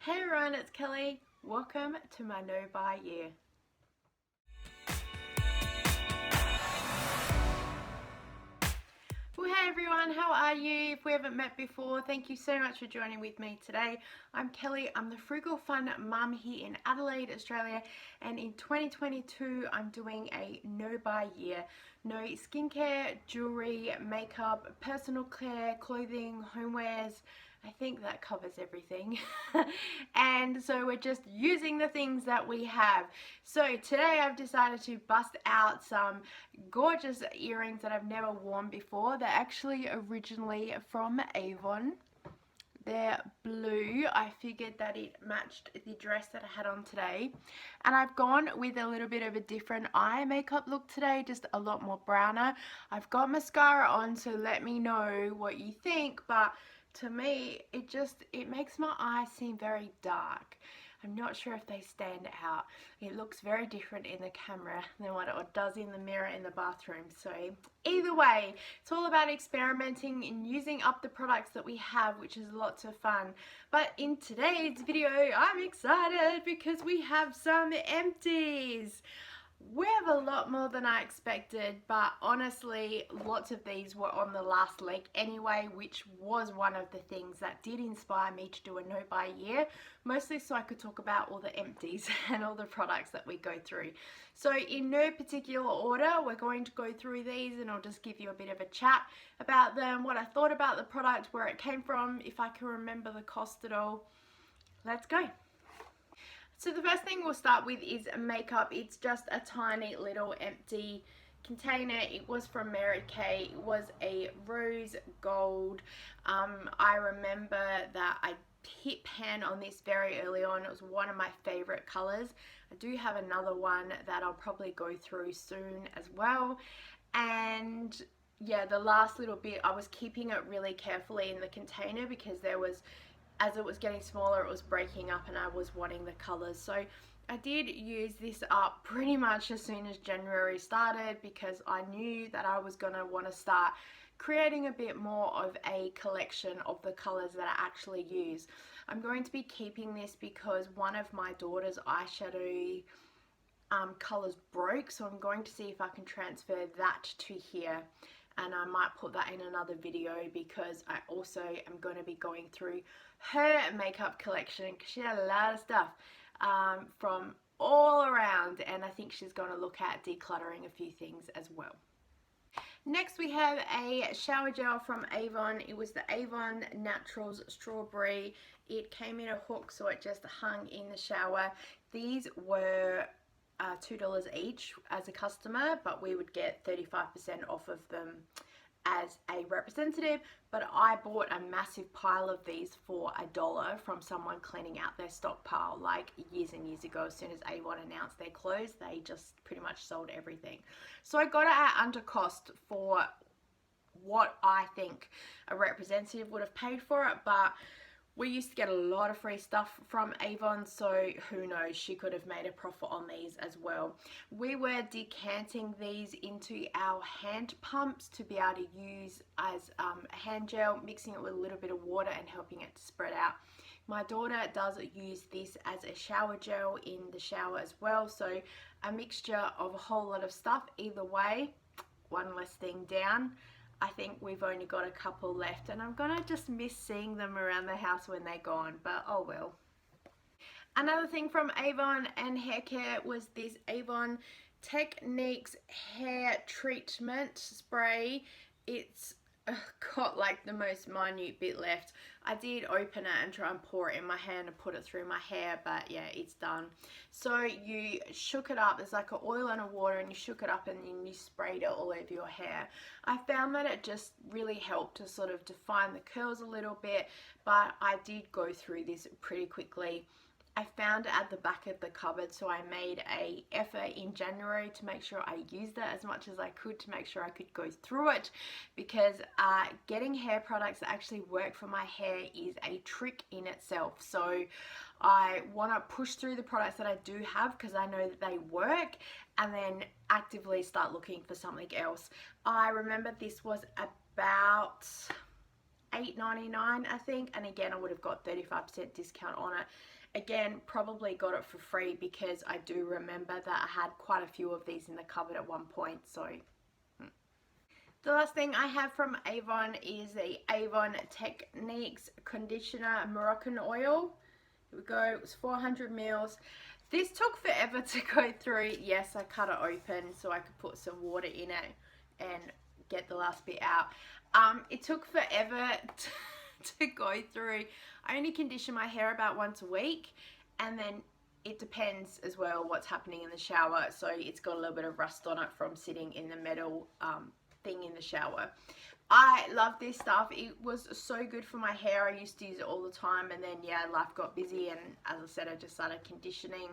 Hey everyone, it's Kelly. Welcome to my no buy year. Well, hey everyone, how are you? If we haven't met before, thank you so much for joining with me today. I'm Kelly, I'm the Frugal Fun Mum here in Adelaide, Australia, and in 2022 I'm doing a no buy year. No skincare, jewelry, makeup, personal care, clothing, homewares. I think that covers everything. And so we're just using the things that we have. So today I've decided to bust out some gorgeous earrings that I've never worn before. They're actually originally from Avon. They're blue. I figured that it matched the dress that I had on today. And I've gone with a little bit of a different eye makeup look today, just a lot more browner. I've got mascara on, so let me know what you think, but to me, it makes my eyes seem very dark. I'm not sure if they stand out. It looks very different in the camera than what it does in the mirror in the bathroom. So either way, it's all about experimenting and using up the products that we have, which is lots of fun. But in today's video, I'm excited because we have some empties. We have a lot more than I expected, but honestly, lots of these were on the last leg anyway, which was one of the things that did inspire me to do a no buy year, mostly so I could talk about all the empties and all the products that we go through. So in no particular order, we're going to go through these and I'll just give you a bit of a chat about them, what I thought about the product, where it came from, if I can remember the cost at all. Let's go. So the first thing we'll start with is makeup. It's just a tiny little empty container. It was from Mary Kay. It was a rose gold. I remember that I hit pan on this very early on. It was one of my favorite colors. I do have another one that I'll probably go through soon as well. And yeah, the last little bit, I was keeping it really carefully in the container because there was, as it was getting smaller, it was breaking up and I was wanting the colors. So I did use this up pretty much as soon as January started because I knew that I was going to want to start creating a bit more of a collection of the colors that I actually use. I'm going to be keeping this because one of my daughter's eyeshadow colors broke, so I'm going to see if I can transfer that to here. And I might put that in another video because I also am going to be going through her makeup collection because she had a lot of stuff from all around, and I think she's going to look at decluttering a few things as well. Next we have a shower gel from Avon. It was the Avon Naturals Strawberry. It came in a hook, so it just hung in the shower. These were $2 each as a customer, but we would get 35% off of them as a representative. But I bought a massive pile of these for $1 from someone cleaning out their stockpile like years and years ago. As soon as Avon announced their close, they just pretty much sold everything. So I got it at under cost for what I think a representative would have paid for it, but we used to get a lot of free stuff from Avon, so who knows, she could have made a profit on these as well. We were decanting these into our hand pumps to be able to use as hand gel, mixing it with a little bit of water and helping it to spread out. My daughter does use this as a shower gel in the shower as well, so a mixture of a whole lot of stuff. Either way, one less thing down. I think we've only got a couple left and I'm gonna just miss seeing them around the house when they're gone, but oh well. Another thing from Avon and hair care was this Avon Techniques hair treatment spray. It's got like the most minute bit left. I did open it and try and pour it in my hand and put it through my hair, but yeah, it's done. So you shook it up. There's like an oil and a water, and you shook it up and then you sprayed it all over your hair. I found that it just really helped to sort of define the curls a little bit, but I did go through this pretty quickly. I found it at the back of the cupboard, so I made an effort in January to make sure I used it as much as I could to make sure I could go through it, because getting hair products that actually work for my hair is a trick in itself. So I want to push through the products that I do have because I know that they work, and then actively start looking for something else. I remember this was about $8.99 I think, and again I would have got 35% discount on it. Again, probably got it for free because I do remember that I had quite a few of these in the cupboard at one point. So the last thing I have from Avon is the Avon Techniques Conditioner Moroccan Oil. Here we go. It was 400 mils. This took forever to go through. Yes, I cut it open so I could put some water in it and get the last bit out. It took forever to go through. I only condition my hair about once a week, and then it depends as well what's happening in the shower. So it's got a little bit of rust on it from sitting in the metal thing in the shower. I love this stuff. It was so good for my hair. I used to use it all the time, and then yeah, life got busy, and as I said, I just started conditioning.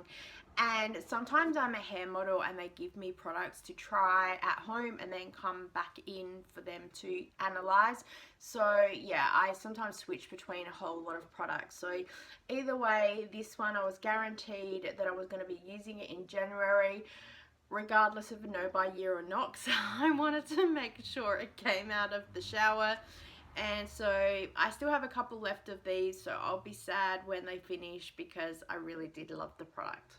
And sometimes I'm a hair model and they give me products to try at home and then come back in for them to analyze. So yeah, I sometimes switch between a whole lot of products. So either way, this one I was guaranteed that I was going to be using it in January, regardless of a no-buy-year or not, so I wanted to make sure it came out of the shower. And so I still have a couple left of these, so I'll be sad when they finish because I really did love the product.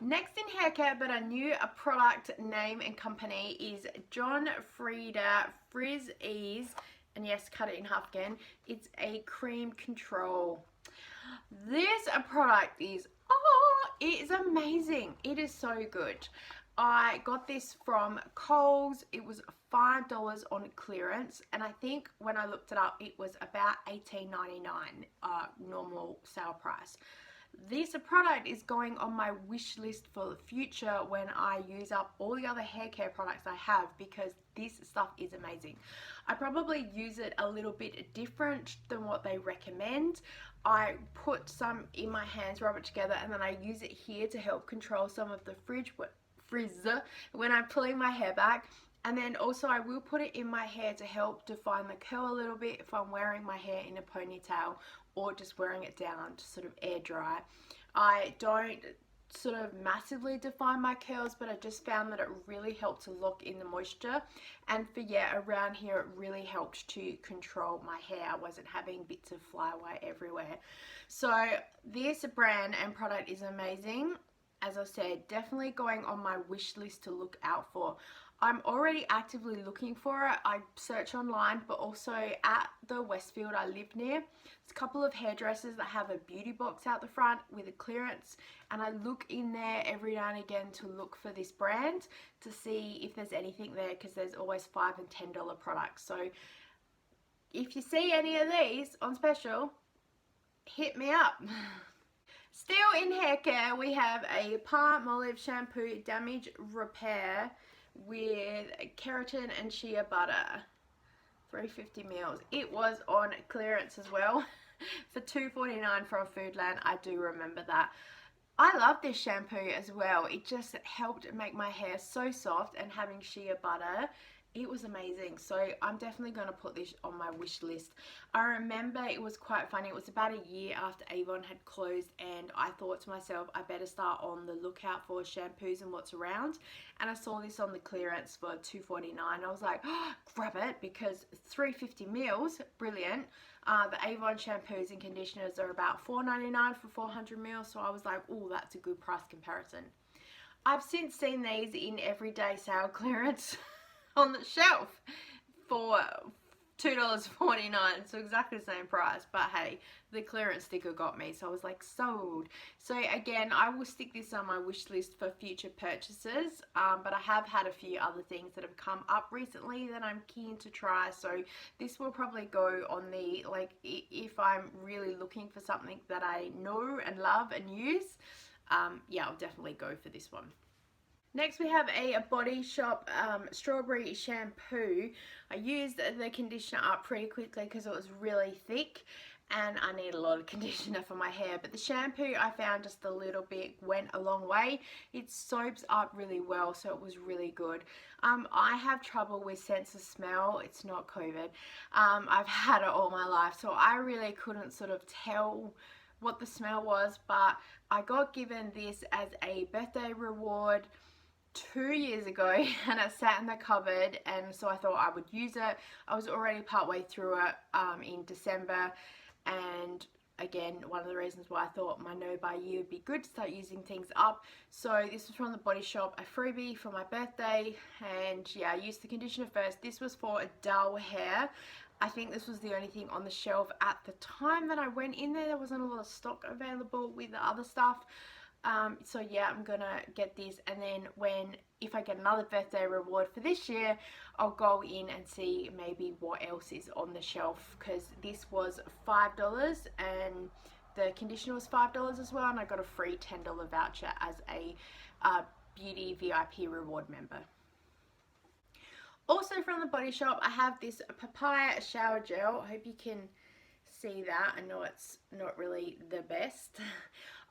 Next in hair care, but a new product name and company, is John Frieda Frizz Ease, and yes, cut it in half again. It's a cream control. This product is, it is amazing. It is so good. I got this from Kohl's. It was $5 on clearance, and I think when I looked it up it was about $18.99 normal sale price. This product is going on my wish list for the future when I use up all the other hair care products I have, because this stuff is amazing. I probably use it a little bit different than what they recommend. I put some in my hands, rub it together, and then I use it here to help control some of the frizz when I'm pulling my hair back. And then also I will put it in my hair to help define the curl a little bit if I'm wearing my hair in a ponytail or just wearing it down to sort of air dry. I don't sort of massively define my curls, but I just found that it really helped to lock in the moisture, and for around here it really helped to control my hair. I wasn't having bits of flyaway everywhere. So this brand and product is amazing. As I said, definitely going on my wish list to look out for. I'm already actively looking for it. I search online, but also at the Westfield I live near, there's a couple of hairdressers that have a beauty box out the front with a clearance, and I look in there every now and again to look for this brand to see if there's anything there, because there's always $5 and $10 products. So if you see any of these on special, hit me up. Still in hair care, we have a Palmolive shampoo damage repair with keratin and shea butter, 350 mils. It was on clearance as well for $2.49 from Foodland. I do remember that. I love this shampoo as well. It just helped make my hair so soft, and having shea butter, it was amazing. So I'm definitely going to put this on my wish list. I remember it was quite funny. It was about a year after Avon had closed, and I thought to myself, I better start on the lookout for shampoos and what's around. And I saw this on the clearance for $2.49. I was like, oh, grab it, because 350 mils, brilliant. The Avon shampoos and conditioners are about $4.99 for 400 mils. So I was like, oh, that's a good price comparison. I've since seen these in everyday sale clearance on the shelf for $2.49, so exactly the same price, but hey, the clearance sticker got me, so I was like, sold. So again, I will stick this on my wish list for future purchases, but I have had a few other things that have come up recently that I'm keen to try, so this will probably go on the, like, if I'm really looking for something that I know and love and use, yeah, I'll definitely go for this one. Next we have a Body Shop strawberry shampoo. I used the conditioner up pretty quickly because it was really thick and I need a lot of conditioner for my hair, but the shampoo I found just a little bit went a long way. It soaps up really well, so it was really good. I have trouble with sense of smell. It's not COVID. I've had it all my life, so I really couldn't sort of tell what the smell was, but I got given this as a birthday reward 2 years ago and it sat in the cupboard, and so I thought I would use it. I was already partway through it in December, and again, one of the reasons why I thought my no-buy-year would be good to start using things up. So this was from the Body Shop, a freebie for my birthday, and yeah, I used the conditioner first. This was for dull hair. I think this was the only thing on the shelf at the time that I went in there. There wasn't a lot of stock available with the other stuff. So yeah, I'm gonna get this, and then if I get another birthday reward for this year, I'll go in and see maybe what else is on the shelf, because this was $5 and the conditioner was $5 as well, and I got a free $10 voucher as a beauty VIP reward member. Also from the Body Shop, I have this papaya shower gel. I hope you can see that. I know it's not really the best.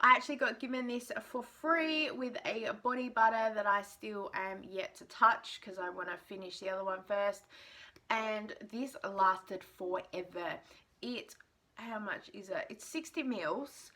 I actually got given this for free with a body butter that I still am yet to touch because I want to finish the other one first. And this lasted forever. How much is it? It's 60 mils,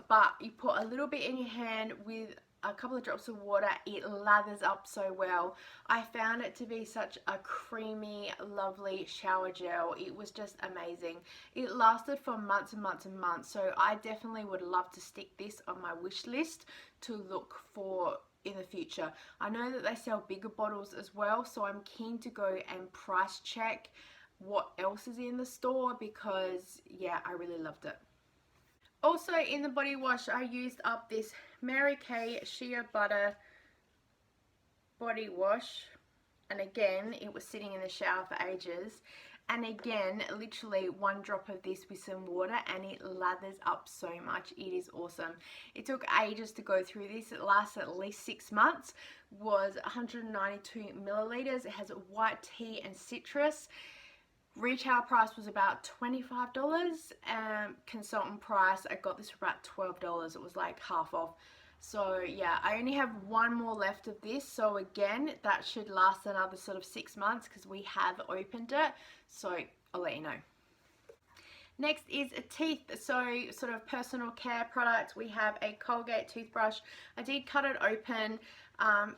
but you put a little bit in your hand with a couple of drops of water, it lathers up so well. I found it to be such a creamy, lovely shower gel. It was just amazing. It lasted for months and months and months, so I definitely would love to stick this on my wish list to look for in the future. I know that they sell bigger bottles as well, so I'm keen to go and price check what else is in the store, because yeah, I really loved it. Also in the body wash, I used up this Mary Kay Shea Butter body wash, and again, it was sitting in the shower for ages, and again, literally one drop of this with some water and it lathers up so much. It is awesome. It took ages to go through this. It lasts at least 6 months. Was 192 milliliters. It has white tea and citrus. Retail price was about $25. Consultant price, I got this for about $12. It was like half off. So yeah, I only have one more left of this. So again, that should last another sort of 6 months because we have opened it. So I'll let you know. Next is a teeth, so sort of personal care product. We have a Colgate toothbrush. I did cut it open.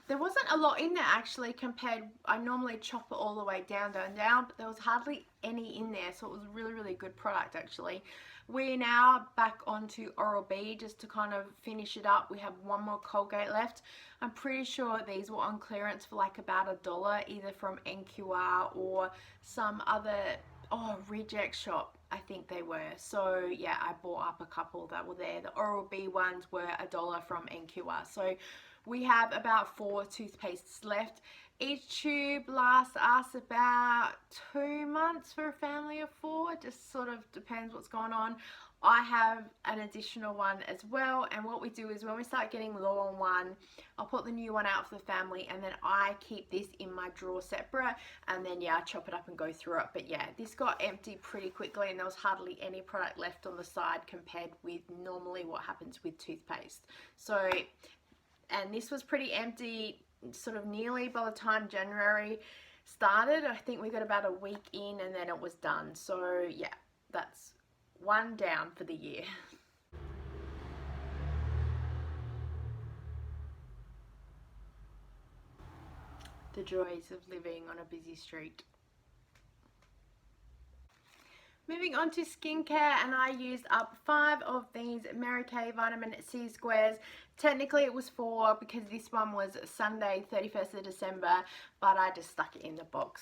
There wasn't a lot in there actually compared, I normally chop it all the way down, but there was hardly any in there, so it was a really, really good product actually. We're now back onto Oral-B just to kind of finish it up. We have one more Colgate left. I'm pretty sure these were on clearance for like about $1, either from NQR or some other, reject shop, I think they were. So yeah, I bought up a couple that were there. The Oral-B ones were $1 from NQR. So we have about 4 toothpastes left. Each tube lasts us about 2 months for a family of 4. Just sort of depends what's going on. I have an additional one as well, and what we do is when we start getting low on one, I'll put the new one out for the family, and then I keep this in my drawer separate, and then yeah, I chop it up and go through it. But yeah, this got empty pretty quickly and there was hardly any product left on the side compared with normally what happens with toothpaste. So, and this was pretty empty sort of nearly by the time January started. I think we got about a week in and then it was done. So yeah, that's one down for the year. The joys of living on a busy street. Moving on to skincare, and I used up 5 of these Mary Kay vitamin C squares. Technically it was 4 because this one was Sunday 31st of December, but I just stuck it in the box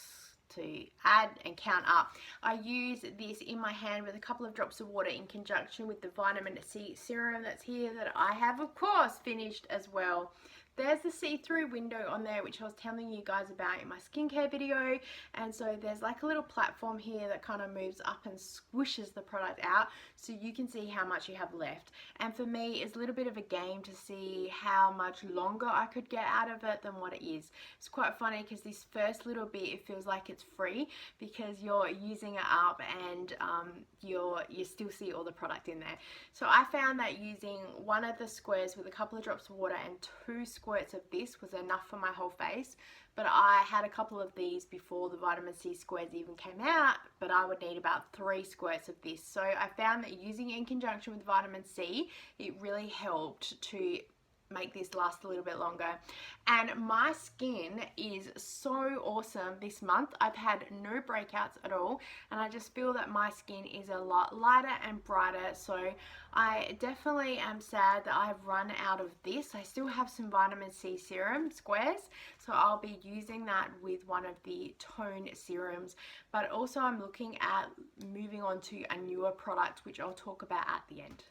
to add and count up. I use this in my hand with a couple of drops of water in conjunction with the vitamin C serum that's here that I have of course finished as well. There's the see-through window on there, which I was telling you guys about in my skincare video, and so there's like a little platform here that kind of moves up and squishes the product out so you can see how much you have left. And for me, it's a little bit of a game to see how much longer I could get out of it than what it is. It's quite funny because this first little bit, it feels like it's free because you're using it up and you still see all the product in there. So I found that using one of the squares with a couple of drops of water and 2 squirts of this was enough for my whole face. But I had a couple of these before the vitamin C squares even came out, but I would need about 3 squirts of this. So I found that using it in conjunction with vitamin C, it really helped to make this last a little bit longer. And my skin is so awesome this month. I've had no breakouts at all, and I just feel that my skin is a lot lighter and brighter. So I definitely am sad that I've run out of this. I still have some vitamin C serum squares, so I'll be using that with one of the tone serums. But also I'm looking at moving on to a newer product, which I'll talk about at the end.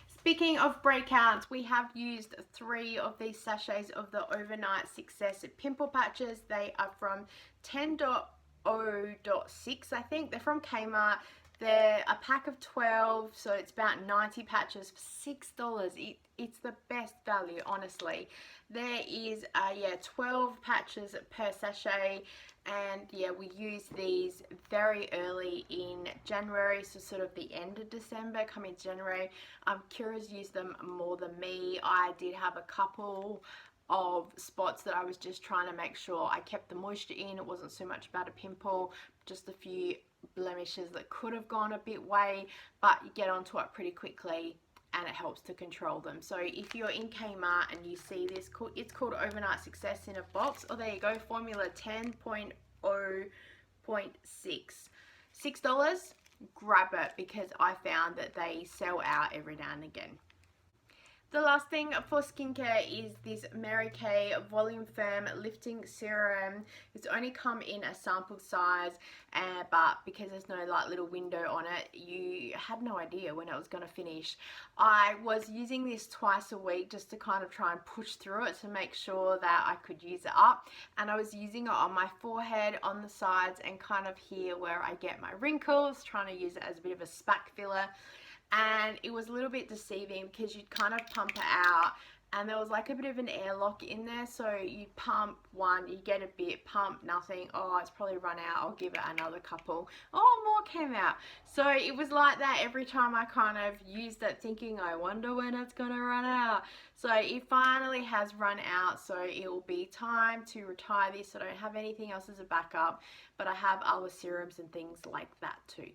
Speaking of breakouts, we have used 3 of these sachets of the Overnight Success pimple patches. They are from 10.0.6, I think. They're from Kmart. They're a pack of 12, so it's about 90 patches for $6. It's the best value, honestly. There is 12 patches per sachet, and yeah, we use these very early in January, so sort of the end of December, coming January. Kira's used them more than me. I did have a couple of spots that I was just trying to make sure I kept the moisture in. It wasn't so much about a pimple, just a few blemishes that could have gone a bit way, but you get onto it pretty quickly and it helps to control them. So if you're in Kmart and you see this, it's called Overnight Success in a box. Oh, there you go, formula 10.0.6. $6, grab it, because I found that they sell out every now and again. The last thing for skincare is this Mary Kay Volume Firm Lifting Serum. It's only come in a sample size, but because there's no like little window on it, you had no idea when it was going to finish. I was using this twice a week just to kind of try and push through it to make sure that I could use it up. And I was using it on my forehead, on the sides, and kind of here where I get my wrinkles, trying to use it as a bit of a spack filler. And it was a little bit deceiving because you'd kind of pump it out and there was like a bit of an airlock in there, so you pump one, you get a bit, pump nothing, oh it's probably run out, I'll give it another couple, oh more came out. So it was like that every time I kind of used it, thinking I wonder when it's gonna run out. So it finally has run out, so it will be time to retire this. I don't have anything else as a backup, but I have other serums and things like that too.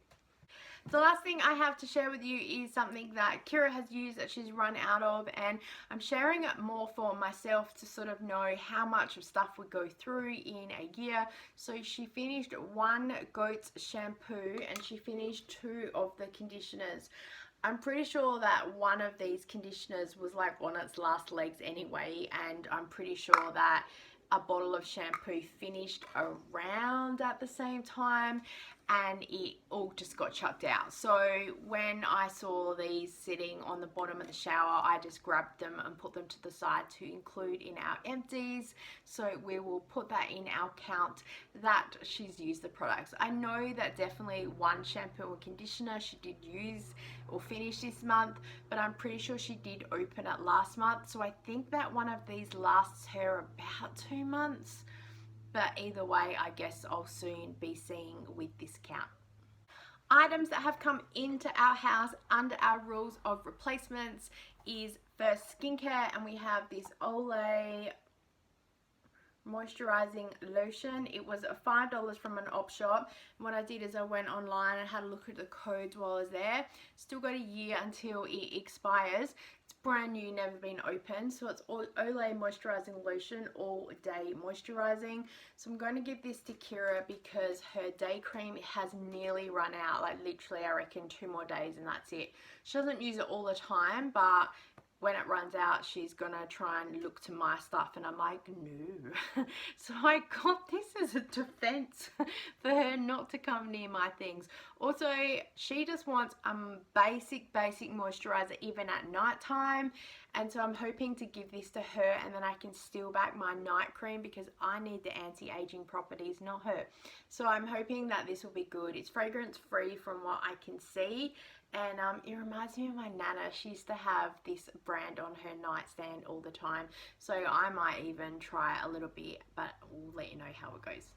The last thing I have to share with you is something that Kira has used that she's run out of, and I'm sharing it more for myself to sort of know how much of stuff we go through in a year. So she finished 1 Goat's shampoo and she finished 2 of the conditioners. I'm pretty sure that one of these conditioners was like on its last legs anyway, and I'm pretty sure that a bottle of shampoo finished around at the same time, and it all just got chucked out. So when I saw these sitting on the bottom of the shower, I just grabbed them and put them to the side to include in our empties. So we will put that in our count that she's used the products. I know that definitely 1 shampoo and conditioner she did use or finish this month, but I'm pretty sure she did open it last month. So I think that one of these lasts her about 2 months. But either way, I guess I'll soon be seeing with this count. Items that have come into our house under our rules of replacements is first skincare, and we have this Olay moisturizing lotion. It was $5 from an op shop. What I did is I went online and had a look at the codes while I was there. Still got a year until it expires. It's brand new, never been opened. So it's Olay moisturizing lotion, all day moisturizing. So I'm going to give this to Kira because her day cream has nearly run out. Like literally I reckon 2 more days and that's it. She doesn't use it all the time, but when it runs out, she's gonna try and look to my stuff, and I'm like, no. So I got this as a defense for her not to come near my things. Also, she just wants a basic moisturizer even at night time, and so I'm hoping to give this to her, and then I can steal back my night cream because I need the anti-aging properties, not her. So I'm hoping that this will be good. It's fragrance free from what I can see. And it reminds me of my Nana. She used to have this brand on her nightstand all the time. So I might even try a little bit, but we'll let you know how it goes.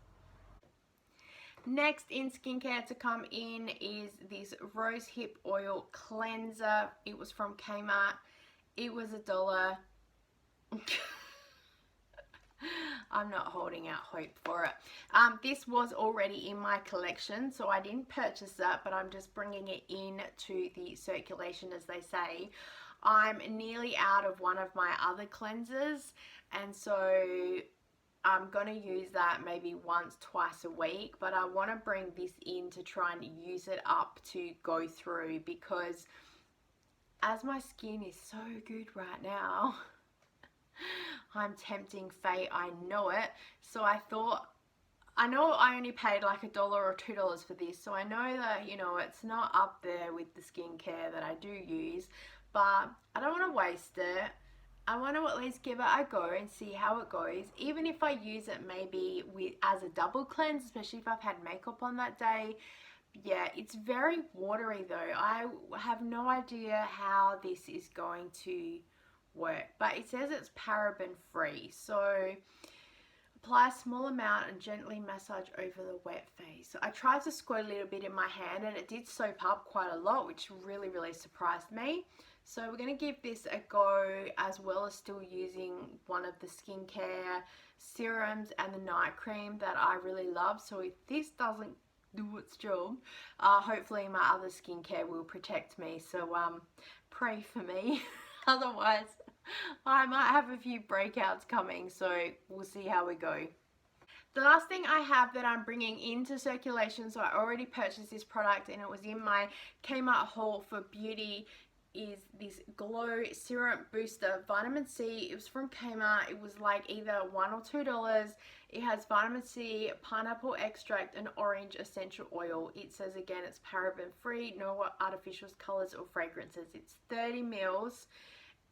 Next in skincare to come in is this Rose Hip Oil Cleanser. It was from Kmart. It was $1. I'm not holding out hope for it. This was already in my collection, so I didn't purchase that, but I'm just bringing it in to the circulation, as they say. I'm nearly out of one of my other cleansers, and so I'm going to use that maybe once, twice a week, but I want to bring this in to try and use it up to go through, because as my skin is so good right now, I'm tempting fate, I know it. So I thought, I know I only paid like $1 or $2 for this, so I know that, you know, it's not up there with the skincare that I do use, but I don't want to waste it. I want to at least give it a go and see how it goes, even if I use it maybe as a double cleanse, especially if I've had makeup on that day. Yeah, it's very watery though. I have no idea how this is going to work, but it says it's paraben free, so apply a small amount and gently massage over the wet face. So I tried to squirt a little bit in my hand and it did soap up quite a lot, which really surprised me. So we're going to give this a go, as well as still using one of the skincare serums and the night cream that I really love. So if this doesn't do its job, hopefully my other skincare will protect me. So pray for me. Otherwise I might have a few breakouts coming, so we'll see how we go. The last thing I have that I'm bringing into circulation, so I already purchased this product and it was in my Kmart haul for beauty, is this Glow Serum Booster Vitamin C. It was from Kmart. It was like either $1 or $2. It has vitamin C, pineapple extract, and orange essential oil. It says again it's paraben free, no artificial colors or fragrances. It's 30 mils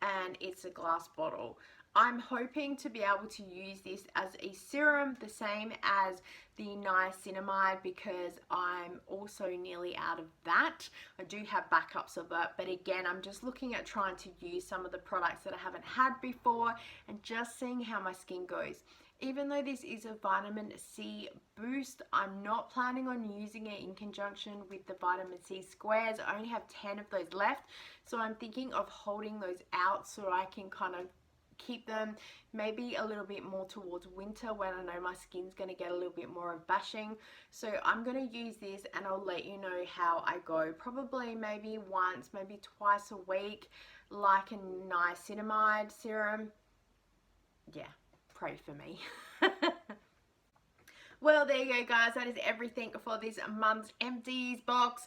and it's a glass bottle. I'm hoping to be able to use this as a serum, the same as the niacinamide, because I'm also nearly out of that. I do have backups of it, but again, I'm just looking at trying to use some of the products that I haven't had before and just seeing how my skin goes. Even though this is a vitamin C boost, I'm not planning on using it in conjunction with the vitamin C squares. I only have 10 of those left, so I'm thinking of holding those out so I can kind of keep them maybe a little bit more towards winter, when I know my skin's going to get a little bit more of bashing. So I'm going to use this and I'll let you know how I go. Probably maybe once, maybe twice a week, like a niacinamide serum. Yeah, pray for me. Well, there you go guys, that is everything for this month's Empties box.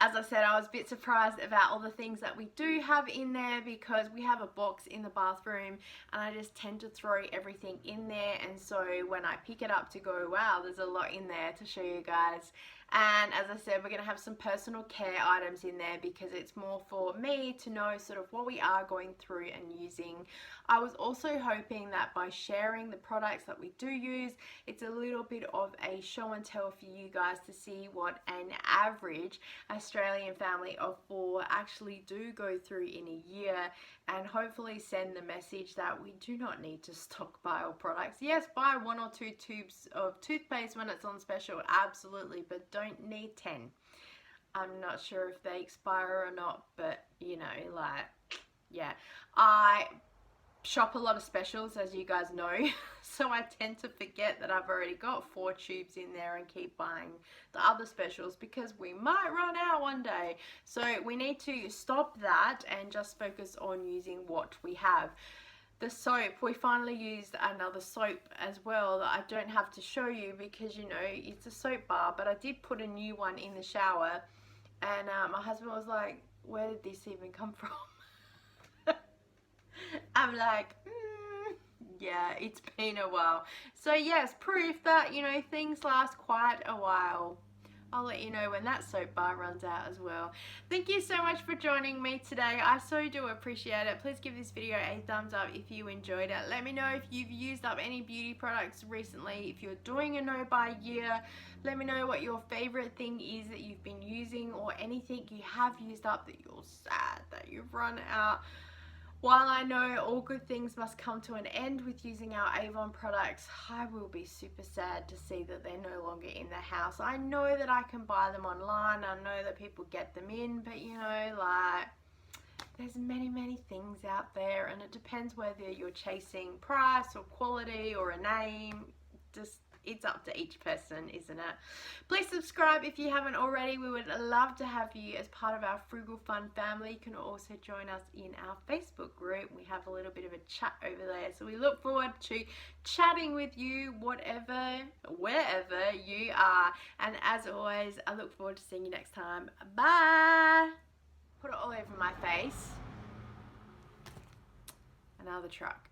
As I said, I was a bit surprised about all the things that we do have in there, because we have a box in the bathroom and I just tend to throw everything in there, and so when I pick it up to go, wow, there's a lot in there to show you guys. And as I said, we're going to have some personal care items in there, because it's more for me to know sort of what we are going through and using. I was also hoping that by sharing the products that we do use, it's a little bit of a show and tell for you guys to see what an average Australian family of 4 actually do go through in a year, and hopefully send the message that we do not need to stockpile products. Yes, buy 1 or 2 tubes of toothpaste when it's on special, absolutely, but don't need 10. I'm not sure if they expire or not, but you know, like, yeah. I shop a lot of specials, as you guys know, so I tend to forget that I've already got 4 tubes in there and keep buying the other specials, because we might run out one day. So we need to stop that and just focus on using what we have. The soap, we finally used another soap as well that I don't have to show you, because you know it's a soap bar, but I did put a new one in the shower, and my husband was like, where did this even come from? I'm like, yeah, it's been a while. So yes, proof that, you know, things last quite a while. I'll let you know when that soap bar runs out as well. Thank you so much for joining me today. I so do appreciate it. Please give this video a thumbs up if you enjoyed it. Let me know if you've used up any beauty products recently. If you're doing a no-buy year, let me know what your favorite thing is that you've been using, or anything you have used up that you're sad that you've run out. While I know all good things must come to an end with using our Avon products, I will be super sad to see that they're no longer in the house. I know that I can buy them online, I know that people get them in, but you know, like, there's many things out there, and it depends whether you're chasing price or quality or a name. Just it's up to each person, isn't it? Please subscribe if you haven't already. We would love to have you as part of our Frugal Fun family. You can also join us in our Facebook group. We have a little bit of a chat over there. So we look forward to chatting with you, wherever you are. And as always, I look forward to seeing you next time. Bye. Put it all over my face. Another truck.